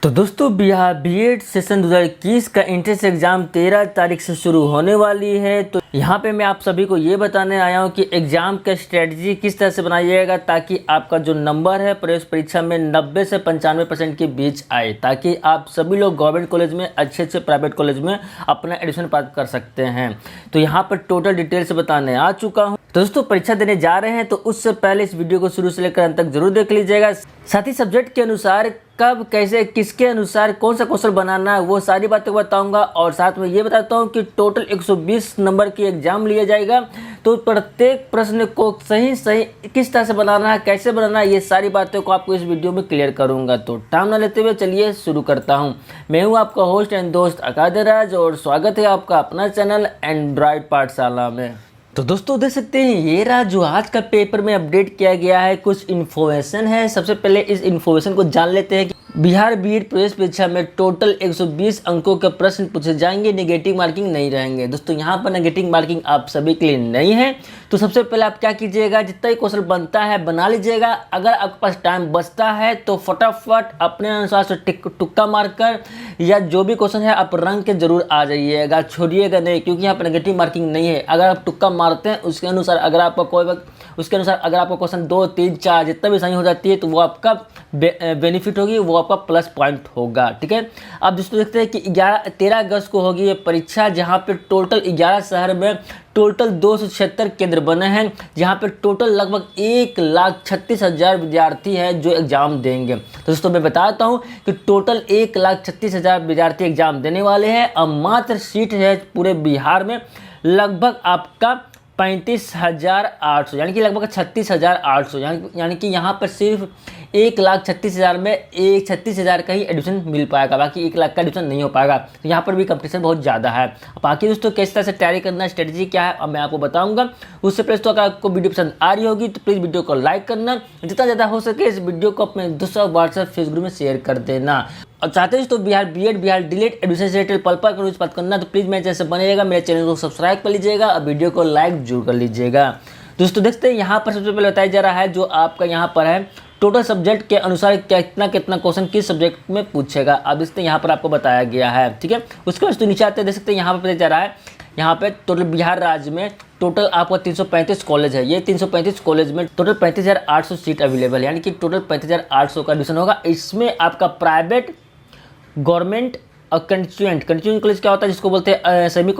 तो दोस्तों Bihar BEd session 2021 का एंट्रेंस एग्ज़ाम 13 तारीख से शुरू होने वाली है। तो यहाँ पे मैं आप सभी को ये बताने आया हूँ कि एग्ज़ाम का स्ट्रेटजी किस तरह से बनाइएगा ताकि आपका जो नंबर है प्रवेश परीक्षा में 90 से 95% के बीच आए, ताकि आप सभी लोग गवर्नमेंट कॉलेज में अच्छे प्राइवेट कॉलेज में अपना एडमिशन प्राप्त कर सकते हैं। तो यहाँ पर टोटल डिटेल से बताने आ चुका हूँ। तो दोस्तों परीक्षा देने जा रहे हैं तो उससे पहले इस वीडियो को शुरू से लेकर अंत तक जरूर देख लीजिएगा। साथ ही सब्जेक्ट के अनुसार कब कैसे किसके अनुसार कौन सा क्वेश्चन बनाना है वो सारी बातें बताऊंगा, और साथ में ये बताता हूँ कि टोटल 120 नंबर की एग्जाम लिया जाएगा। तो प्रत्येक प्रश्न को सही किस तरह से बनाना है, कैसे बनाना है, ये सारी बातों को आपको इस वीडियो में क्लियर करूंगा। तो टाइम ना लेते हुए चलिए शुरू करता हूँ। मैं हूँ आपका होस्ट एंड दोस्त अकादराज और स्वागत है आपका अपना चैनल एंड्रॉइड पाठशाला में। तो दोस्तों देख सकते हैं ये रहा जो आज का पेपर में अपडेट किया गया है, कुछ इन्फॉर्मेशन है। सबसे पहले इस इन्फॉर्मेशन को जान लेते हैं कि बिहार बीएड प्रवेश परीक्षा में टोटल 120 अंकों के प्रश्न पूछे जाएंगे, नेगेटिव मार्किंग नहीं रहेंगे। दोस्तों यहाँ पर नेगेटिव मार्किंग आप सभी के लिए नहीं है। तो सबसे पहले आप क्या कीजिएगा, जितना ही क्वेश्चन बनता है बना लीजिएगा। अगर आपके पास टाइम बचता है तो फटाफट अपने अनुसार से तुक्का मारकर या जो भी क्वेश्चन है आप रंग के जरूर आ जाइएगा, छोड़िएगा नहीं, क्योंकि यहाँ पर नेगेटिव मार्किंग नहीं है। अगर आप तुक्का मारते हैं उसके अनुसार अगर आपका क्वेश्चन 2, 3, 4 जितना भी सही हो जाती है तो वो आपका बेनिफिट होगी, वो आपका प्लस पॉइंट होगा। ठीक है। अब दोस्तों देखते हैं कि 13 अगस्त को होगी ये परीक्षा, जहाँ पे टोटल 11 शहर में टोटल 276 केंद्र बने हैं, जहाँ पे टोटल लगभग 1,36,000 विद्यार्थी है जो एग्जाम देंगे। तो दोस्तों मैं बताता हूँ कि टोटल 1,36,000 विद्यार्थी एग्जाम देने वाले हैं। अब मात्र सीट है पूरे बिहार में लगभग आपका 35,800 यानी कि लगभग 36,800, यानी कि यहाँ पर सिर्फ 1,36,000 में 36,000 का ही एडमिशन मिल पाएगा, बाकी 1 लाख का एडमिशन नहीं हो पाएगा। तो यहाँ पर भी कंपटीशन बहुत ज़्यादा है। बाकी दोस्तों किस तरह से तैयारी करना, स्ट्रेटजी क्या है, अब मैं आपको बताऊंगा। उससे पहले तो अगर आपको वीडियो पसंद आ रही होगी तो प्लीज़ वीडियो को लाइक करना, जितना ज़्यादा हो सके इस वीडियो को अपने दोस्तों व्हाट्सएप फेसबुक में शेयर कर देना। और चाहते हैं तो बिहार बीएड बिहार डीलेट एडमिशन से रिलेटेड पल पर न्यूज़ बात करना तो प्लीज़ मेरे चैनल से बनेगा, मेरे चैनल को सब्सक्राइब कर लीजिएगा और वीडियो को लाइक जरूर कर लीजिएगा। दोस्तों देखते हैं यहाँ पर सबसे पहले बताया जा रहा है जो आपका यहाँ पर है टोटल सब्जेक्ट के अनुसार कितना क्वेश्चन किस सब्जेक्ट में पूछेगा। अब इससे यहाँ पर आपको बताया गया है। ठीक है। उसके बाद तो नीचे आते हैं, देख सकते हैं यहाँ पर बताया जा रहा है, यहाँ पे टोटल बिहार राज्य में टोटल आपका 335 कॉलेज है। ये 335 कॉलेज में टोटल 35,800 सीट अवेलेबल है, यानी कि टोटल 35,800 का एडमिशन होगा। इसमें आपका प्राइवेट, गवर्नमेंट और कंस्टिट्यूएंट कॉलेज क्या होता है जिसको बोलते हैं सेमी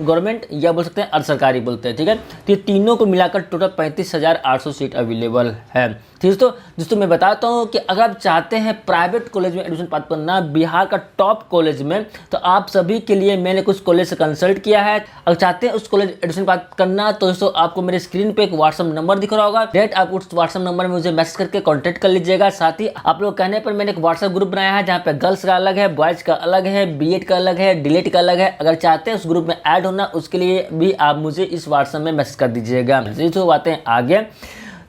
गवर्नमेंट या बोल सकते हैं अर्ध सरकारी बोलते हैं। ठीक है। तो ये तीनों को मिलाकर टोटल 35,800 सीट अवेलेबल है। ठीक है। दोस्तों मैं बताता हूँ कि अगर आप चाहते हैं प्राइवेट कॉलेज में एडमिशन प्राप्त करना बिहार का टॉप कॉलेज में, तो आप सभी के लिए मैंने कुछ कॉलेज से कंसल्ट किया है। अगर चाहते हैं उस कॉलेज एडमिशन प्राप्त करना तो दोस्तों आपको मेरे स्क्रीन पे एक व्हाट्सअप नंबर दिख रहा होगा, डायरेक्ट आप उस व्हाट्सअप नंबर में मुझे मैसेज करके कॉन्टैक्ट कर लीजिएगा। साथ ही आप लोग कहने पर मैंने एक व्हाट्सअप ग्रुप बनाया है जहाँ पे गर्ल्स का अलग है, बॉयज़ का अलग है, बीएड का अलग है, डीलेट का अलग है। अगर चाहते हैं उस ग्रुप में ऐड होना उसके लिए भी आप मुझे इस व्हाट्सएप में मैसेज कर दीजिएगा। तो बातें आगे।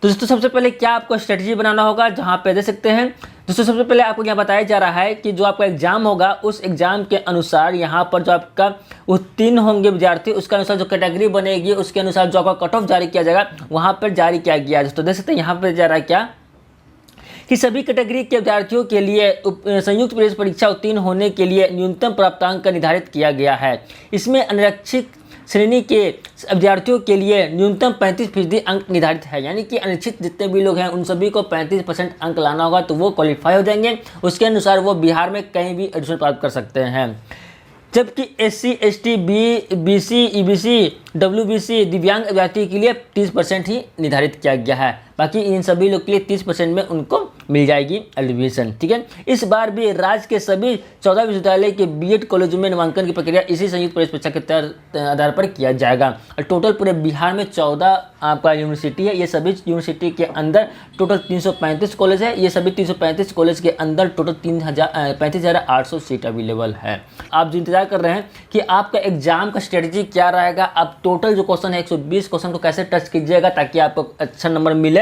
तो दोस्तों सबसे पहले क्या आपको स्ट्रेटजी बनाना होगा, जहाँ पे देख सकते हैं दोस्तों सबसे पहले आपको यहाँ बताया जा रहा है कि जो आपका एग्जाम होगा उस एग्जाम के अनुसार यहाँ पर जो आपका उत्तीर्ण होंगे विद्यार्थी उसके अनुसार जो कैटेगरी बनेगी उसके अनुसार जो आपका कट ऑफ जारी किया जाएगा वहाँ पर जारी किया गया है। दोस्तों देख सकते हैं यहाँ पर जा रहा है क्या कि सभी कैटेगरी के विद्यार्थियों के लिए संयुक्त प्रवेश परीक्षा उत्तीर्ण होने के लिए न्यूनतम प्राप्तांक का निर्धारित किया गया है। इसमें अनारक्षित श्रेणी के विद्यार्थियों के लिए न्यूनतम 35% अंक निर्धारित है, यानी कि अनिश्चित जितने भी लोग हैं उन सभी को 35% अंक लाना होगा तो वो क्वालिफाई हो जाएंगे। उसके अनुसार वो बिहार में कहीं भी एडमिशन प्राप्त कर सकते हैं। जबकि SC, ST, BC, EBC, WBC दिव्यांग विद्यार्थी के लिए 30% ही निर्धारित किया गया है। बाकी इन सभी लोग के लिए 30% में उनको मिल जाएगी एडमिशन। ठीक है। इस बार भी राज्य के सभी 14 विश्वविद्यालय के बीएड कॉलेजों में नामांकन की प्रक्रिया इसी संयुक्त प्रवेश परीक्षा के आधार पर किया जाएगा। और टोटल पूरे बिहार में 14 आपका यूनिवर्सिटी है। ये सभी यूनिवर्सिटी के अंदर टोटल 335 कॉलेज है। ये सभी 335 कॉलेज के अंदर टोटल 35,800 सीट अवेलेबल है। आप जो इंतजार कर रहे हैं कि आपका एग्जाम का स्ट्रेटजी क्या रहेगा, आप टोटल जो क्वेश्चन है 120 क्वेश्चन को कैसे टच कीजिएगा ताकि आपको अच्छा नंबर मिले,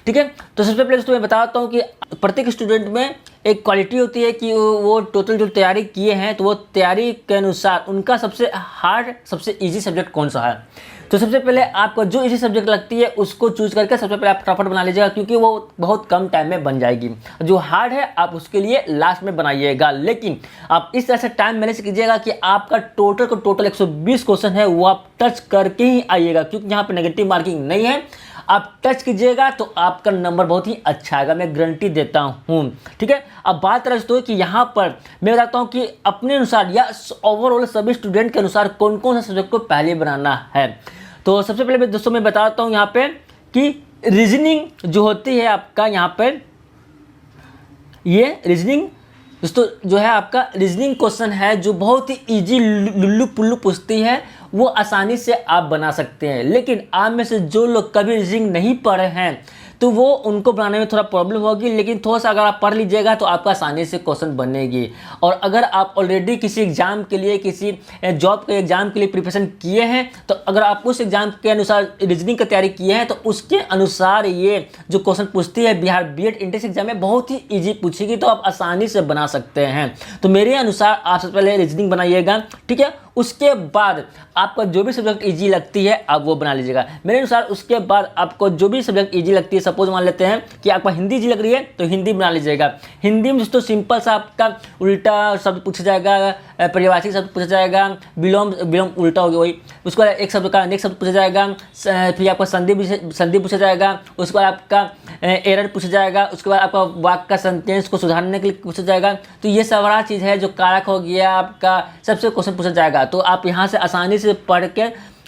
ठीक है। तो सबसे पहले तो मैं बताता हूँ कि प्रत्येक स्टूडेंट में एक क्वालिटी होती है कि वो टोटल जो तैयारी किए हैं तो वो तैयारी के अनुसार उनका सबसे हार्ड सबसे ईजी सब्जेक्ट कौन सा है। तो सबसे पहले आपको जो इसी सब्जेक्ट लगती है उसको चूज करके सबसे पहले आप फटाफट बना लीजिएगा, क्योंकि वो बहुत कम टाइम में बन जाएगी। जो हार्ड है आप उसके लिए लास्ट में बनाइएगा, लेकिन आप इस तरह से टाइम मैनेज कीजिएगा कि आपका टोटल 120 क्वेश्चन है वो आप टच करके ही आइएगा, क्योंकि यहाँ पर नेगेटिव मार्किंग नहीं है। आप टच कीजिएगा तो आपका नंबर बहुत ही अच्छा आएगा, मैं गारंटी देता हूँ, ठीक है। अब बात करें दोस्तों कि यहाँ पर मैं बताता हूँ कि अपने अनुसार या ओवरऑल सभी स्टूडेंट के अनुसार कौन कौन सा सब्जेक्ट को पहले बनाना है। तो सबसे पहले दोस्तों मैं बताता हूँ यहाँ पे कि रीजनिंग जो होती है आपका यहाँ पर, ये रीजनिंग दोस्तों जो है आपका रीजनिंग क्वेश्चन है जो बहुत ही इजी लुल्लू पुल्लू पूछती है, वो आसानी से आप बना सकते हैं। लेकिन आप में से जो लोग कभी रीजनिंग नहीं पढ़े हैं तो वो उनको बनाने में थोड़ा प्रॉब्लम होगी, लेकिन थोड़ा सा अगर आप पढ़ लीजिएगा तो आपका आसानी से क्वेश्चन बनेगी। और अगर आप ऑलरेडी किसी एग्जाम के लिए, किसी जॉब के एग्जाम के लिए प्रिपरेशन किए हैं, तो अगर आप उस एग्जाम के अनुसार रीजनिंग की तैयारी किए हैं तो उसके अनुसार ये जो क्वेश्चन पूछती है बिहार बीएड एंट्रेंस एग्जाम में बहुत ही ईजी पूछेगी, तो आप आसानी से बना सकते हैं। तो मेरे अनुसार आप सबसे पहले रीजनिंग बनाइएगा, ठीक है। उसके बाद आपका जो भी सब्जेक्ट इजी लगती है आप वो बना लीजिएगा मेरे अनुसार। उसके बाद आपको जो भी सब्जेक्ट इजी लगती है, सपोज मान लेते हैं कि आपको हिंदी इजी लग रही है तो हिंदी बना लीजिएगा। हिंदी में दोस्तों सिंपल सा आपका उल्टा शब्द पूछा जाएगा, परिभाषिक शब्द पूछा जाएगा, विलोम उल्टा हो गया वही, उसके बाद एक शब्द का अनेक शब्द पूछा जाएगा, फिर आपका संधि पूछा जाएगा, उसके बाद आपका एरर पूछा जाएगा, उसके बाद आपका वाक्य का सेंटेंस को सुधारने के लिए पूछा जाएगा। तो ये सारा चीज़ है जो कारक हो गया आपका, सबसे क्वेश्चन पूछा जाएगा। तो आप यहाँ से आसानी से पढ़ के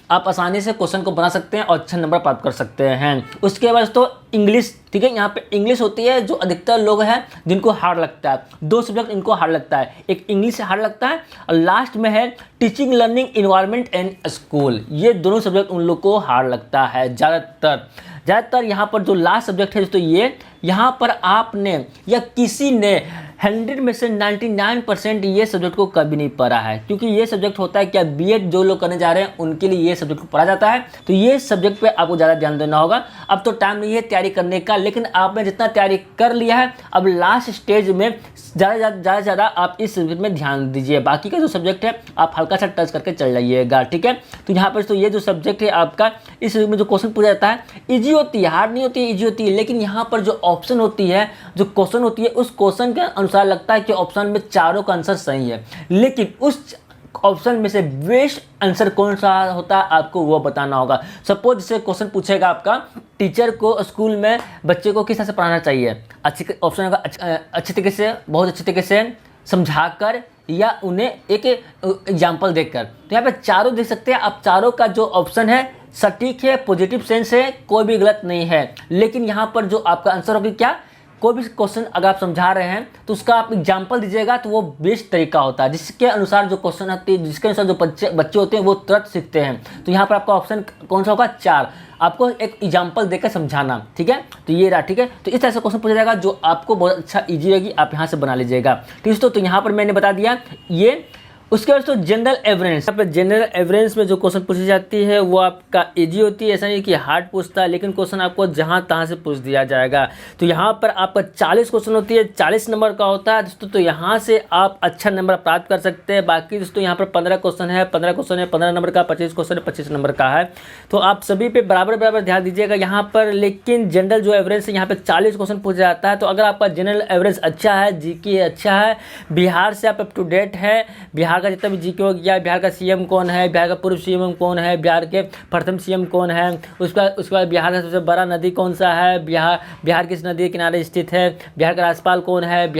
आप आसानी से क्वेश्चन को बना सकते हैं और अच्छा नंबर प्राप्त कर सकते हैं। उसके बाद तो इंग्लिश, ठीक है। यहाँ पे इंग्लिश होती है जो अधिकतर लोग हैं जिनको हार्ड लगता है। दो सब्जेक्ट इनको हार्ड लगता है, एक इंग्लिश से हार्ड लगता है और लास्ट में है teaching learning environment and school. ये दोनों सब्जेक्ट उन लोग को हार्ड लगता है ज़्यादातर। यहाँ पर जो लास्ट सब्जेक्ट है दोस्तों ये, यहाँ पर आपने या किसी ने 100 में से 99% ये सब्जेक्ट को कभी नहीं पढ़ा है, क्योंकि ये सब्जेक्ट होता है क्या बीएड जो लोग करने जा रहे हैं उनके लिए ये सब्जेक्ट को पढ़ा जाता है। तो ये सब्जेक्ट पे आपको ज़्यादा ध्यान देना होगा। अब तो टाइम नहीं है तैयारी करने का, लेकिन आपने जितना तैयारी कर लिया है अब लास्ट स्टेज में ज़्यादा से ज़्यादा आप इस सब्जेक्ट में ध्यान दीजिए। बाकी का जो सब्जेक्ट है आप हल्का सा टच करके चल जाइएगा, ठीक है। तो यहाँ पर तो ये जो सब्जेक्ट है आपका, इस में जो क्वेश्चन पूछा जाता है ईजी होती है, हार्ड नहीं होती है, ईजी होती है। लेकिन यहाँ पर जो ऑप्शन होती है, जो क्वेश्चन होती है, उस क्वेश्चन के अनुसार लगता है कि ऑप्शन में चारों का आंसर सही है, लेकिन उस ऑप्शन में से बेस्ट आंसर कौन सा होता है आपको वो बताना होगा। सपोज जैसे क्वेश्चन पूछेगा आपका, टीचर को स्कूल में बच्चे को किस तरह से पढ़ाना चाहिए, अच्छी ऑप्शन होगा अच्छे तरीके से, बहुत अच्छे तरीके से समझाकर या उन्हें एक एग्जाम्पल देकर। तो यहाँ पे चारों देख सकते हैं आप, चारों का जो ऑप्शन है सटीक है, पॉजिटिव सेंस है, कोई भी गलत नहीं है। लेकिन यहाँ पर जो आपका आंसर होगी क्या, कोई भी क्वेश्चन अगर आप समझा रहे हैं तो उसका आप एग्जाम्पल दीजिएगा तो वो बेस्ट तरीका होता है, जिसके अनुसार जो क्वेश्चन आते हैं, जिसके अनुसार जो बच्चे होते हैं वो तुरंत सीखते हैं। तो यहाँ पर आपका ऑप्शन कौन सा होगा, 4, आपको एक एग्जाम्पल देकर समझाना, ठीक है। तो ये रहा, ठीक है। तो इस तरह से क्वेश्चन पूछा जाएगा जो आपको बहुत अच्छा ईजी रहेगी, आप यहाँ से बना लीजिएगा, ठीक है। तो यहाँ पर मैंने बता दिया ये। उसके बाद तो जनरल एवरेंस, यहाँ पर जनरल एवरेंस में जो क्वेश्चन पूछी जाती है वो आपका इजी होती है, ऐसा नहीं कि हार्ड पूछता है, लेकिन क्वेश्चन आपको जहाँ तहाँ से पूछ दिया जाएगा। तो यहाँ पर आपका 40 क्वेश्चन होती है, 40 नंबर का होता है दोस्तों। तो यहाँ से आप अच्छा नंबर प्राप्त कर सकते हैं। बाकी दोस्तों यहाँ पर 15 क्वेश्चन है, 15 नंबर का, 25 क्वेश्चन है, 25 नंबर का है। तो आप सभी पे बराबर ध्यान दीजिएगा यहाँ पर। लेकिन जनरल जो एवरेज है यहाँ पर 40 क्वेश्चन पूछा जाता है। तो अगर आपका जनरल एवरेज अच्छा है, जीके अच्छा है, बिहार से आप अप टू डेट है, बिहार का जितना भी जीके हो गया, बिहार का सीएम कौन है, बिहार का पूर्व सीएम कौन है, बिहार के प्रथम सीएम कौन है, उसके बाद बिहार का सबसे बड़ा नदी कौन सा है, बिहार किस नदी के किनारे स्थित है, बिहार का राज्यपाल कौन है,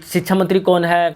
शिक्षा मंत्री कौन है,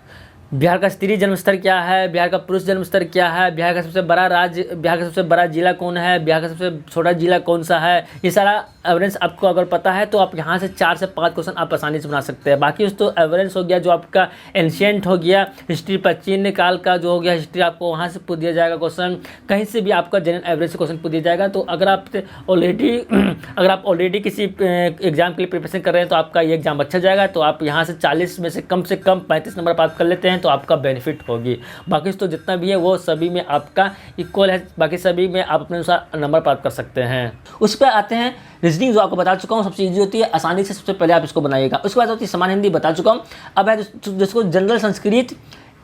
बिहार का स्त्री जन्म स्तर क्या है, बिहार का पुरुष जन्म स्तर क्या है, बिहार का सबसे बड़ा जिला कौन है, बिहार का सबसे छोटा जिला कौन सा है, ये सारा एवरेंस आपको अगर पता है तो आप यहाँ से 4 से 5 क्वेश्चन आप आसानी से बना सकते हैं। बाकी दोस्तों एवरेंस हो गया जो आपका एंशिएंट हो गया, हिस्ट्री प्राचीन काल का जो हो गया हिस्ट्री, आपको वहाँ से पूछ दिया जाएगा क्वेश्चन, कहीं से भी आपका जनरल एवरेज से क्वेश्चन पूछ दिया जाएगा। तो अगर आप ऑलरेडी किसी एग्जाम के लिए प्रिपरेशन कर रहे हैं तो आपका ये एग्जाम अच्छा जाएगा। तो आप यहाँ से 40 में से कम 35 नंबर प्राप्त कर लेते हैं हैं तो आपका बेनिफिट होगी। बाकी तो जितना भी है वो सभी में आपका इक्वल है, बाकी सभी में आप अपने अनुसार नंबर प्राप्त कर सकते हैं। उस पर आते हैं रीजनिंग, जो आपको बता चुका हूँ सबसे ईजी होती है, आसानी से सबसे पहले आप इसको बनाइएगा। उसके बाद होती है सामान्य हिंदी, बता चुका हूँ। अब है जिसको जनरल संस्कृत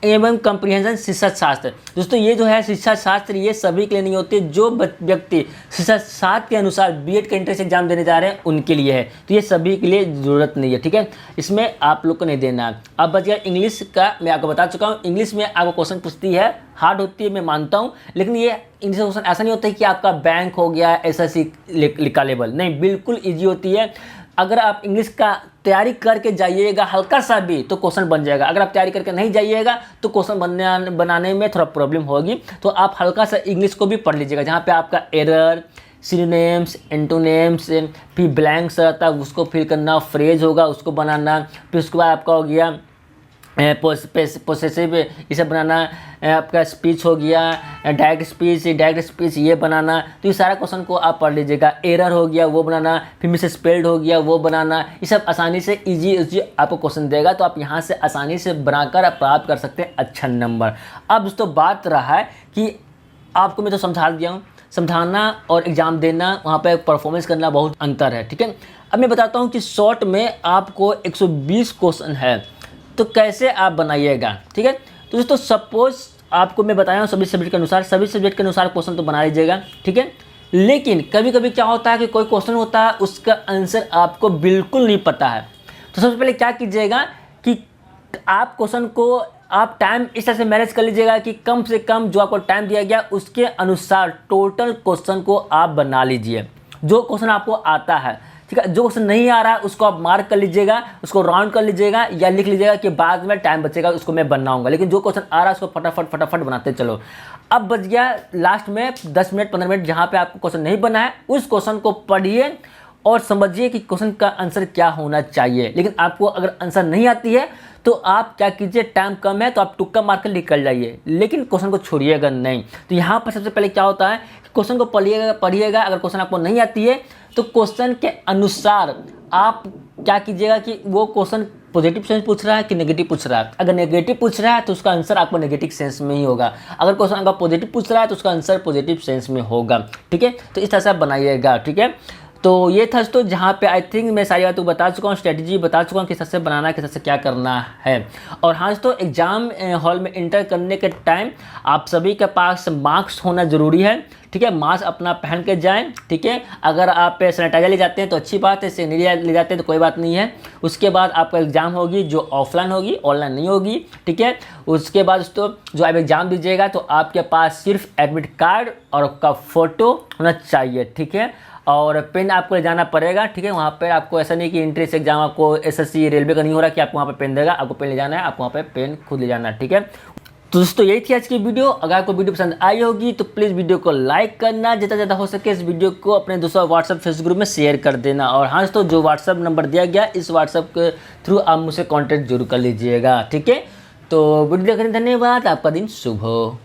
एवं कंप्रीहेंशन शिक्षा शास्त्र। दोस्तों ये जो है शिक्षा शास्त्र, ये सभी के लिए नहीं होती, जो व्यक्ति शिक्षा शास्त्र के अनुसार बीएड का एंट्रेंस एग्जाम देने जा रहे हैं उनके लिए है, तो ये सभी के लिए ज़रूरत नहीं है, ठीक है, इसमें आप लोग को नहीं देना है। अब बच गया इंग्लिश का, मैं आपको बता चुका हूँ। इंग्लिश में आपको क्वेश्चन पूछती है, हार्ड होती है मैं मानता हूँ, लेकिन ये इंग्लिश क्वेश्चन ऐसा नहीं होता है कि आपका बैंक हो गया एसएससी का लेवल, नहीं, बिल्कुल ईजी होती है। अगर आप इंग्लिश का तैयारी करके जाइएगा हल्का सा भी तो क्वेश्चन बन जाएगा। अगर आप तैयारी करके नहीं जाइएगा तो क्वेश्चन बनाने में थोड़ा प्रॉब्लम होगी, तो आप हल्का सा इंग्लिश को भी पढ़ लीजिएगा, जहाँ पे आपका एरर, सिनोनिम्स, एंटोनिम्स, फिर ब्लैंक्स रहता है उसको फिल करना, फ्रेज होगा उसको बनाना, फिर उसके बाद आपका हो गया पोसेसिव ये सब बनाना, आपका स्पीच हो गया, डायरेक्ट स्पीच ये बनाना, तो ये सारा क्वेश्चन को आप पढ़ लीजिएगा। एरर हो गया वो बनाना, फिर मिस स्पेल्ड हो गया वो बनाना, ये सब आसानी से इजी आपको क्वेश्चन देगा, तो आप यहाँ से आसानी से बनाकर आप प्राप्त कर सकते हैं अच्छा नंबर। अब दोस्तों बात रहा है कि आपको मैं तो समझा दिया हूँ, समझाना और एग्ज़ाम देना, वहाँ पे परफॉर्मेंस करना बहुत अंतर है, ठीक है। अब मैं बताता हूँ कि शॉर्ट में आपको 120 क्वेश्चन है, तो कैसे आप बनाइएगा, ठीक है। तो दोस्तों सपोज आपको मैं बताया हूँ सभी सब्जेक्ट के अनुसार क्वेश्चन तो बना लीजिएगा, ठीक है। लेकिन कभी कभी क्या होता है कि कोई क्वेश्चन होता है उसका आंसर आपको बिल्कुल नहीं पता है, तो सबसे पहले क्या कीजिएगा कि आप क्वेश्चन को आप टाइम इस तरह से मैनेज कर लीजिएगा कि कम से कम जो आपको टाइम दिया गया उसके अनुसार टोटल क्वेश्चन को आप बना लीजिए, जो क्वेश्चन आपको आता है, ठीक है। जो क्वेश्चन नहीं आ रहा है उसको आप मार्क कर लीजिएगा, उसको राउंड कर लीजिएगा या लिख लीजिएगा कि बाद में टाइम बचेगा उसको मैं बनाऊंगा, लेकिन जो क्वेश्चन आ रहा है उसको फटाफट बनाते चलो। अब बच गया लास्ट में 10 मिनट 15 मिनट, जहाँ पे आपको क्वेश्चन नहीं बना है उस क्वेश्चन को पढ़िए और समझिए कि क्वेश्चन का आंसर क्या होना चाहिए। लेकिन आपको अगर आंसर नहीं आती है तो आप क्या कीजिए, टाइम कम है तो आप तुक्का मार कर निकल जाइए, लेकिन क्वेश्चन को छोड़िएगा नहीं। तो यहाँ पर सबसे पहले क्या होता है, क्वेश्चन को पढ़िएगा। अगर क्वेश्चन आपको नहीं आती है तो क्वेश्चन के अनुसार आप क्या कीजिएगा कि वो क्वेश्चन पॉजिटिव सेंस पूछ रहा है कि नेगेटिव पूछ रहा है। अगर नेगेटिव पूछ रहा है तो उसका आंसर आपको नेगेटिव सेंस में ही होगा, अगर क्वेश्चन आपका पॉजिटिव पूछ रहा है तो उसका आंसर पॉजिटिव सेंस में होगा, ठीक है। तो इस तरह से आप बनाइएगा, ठीक है। तो ये था दोस्तों, जहाँ पे आई थिंक मैं सारी बातें बता चुका हूँ, स्ट्रेटजी बता चुका हूँ किस तरह से बनाना है, किस तरह से क्या करना है। और हाँ दोस्तों, एग्जाम हॉल में एंटर करने के टाइम आप सभी के पास मास्क होना ज़रूरी है, ठीक है। मास्क अपना पहन के जाएं, ठीक है। अगर आप सैनिटाइजर ले जाते हैं तो अच्छी बात है, सैनिटाइजर ले जाते हैं तो कोई बात नहीं है। उसके बाद आपका एग्ज़ाम होगी जो ऑफलाइन होगी, ऑनलाइन नहीं होगी, ठीक है। उसके बाद दोस्तों जो आप एग्ज़ाम दीजिएगा तो आपके पास सिर्फ एडमिट कार्ड और आपका फ़ोटो होना चाहिए, ठीक है। और पेन आपको ले जाना पड़ेगा, ठीक है। वहाँ पर आपको ऐसा नहीं कि एंट्रेंस एग्जाम आपको एसएससी रेलवे का नहीं हो रहा कि आपको वहाँ पे पेन देगा, आपको पेन ले जाना है, आपको वहाँ पे पेन खुद ले जाना है, ठीक है। तो दोस्तों यही थी आज की वीडियो। अगर आपको वीडियो पसंद आई होगी तो प्लीज़ वीडियो को लाइक करना, जितना ज़्यादा हो सके इस वीडियो को अपने दोस्तों व्हाट्सअप फेसबुक ग्रुप में शेयर कर देना। और हाँ दोस्तों, जो व्हाट्सअप नंबर दिया गया इस व्हाट्सअप के थ्रू आप मुझसे कॉन्टैक्ट जरूर कर लीजिएगा, ठीक है। तो वीडियो देखने धन्यवाद, आपका दिन शुभ हो।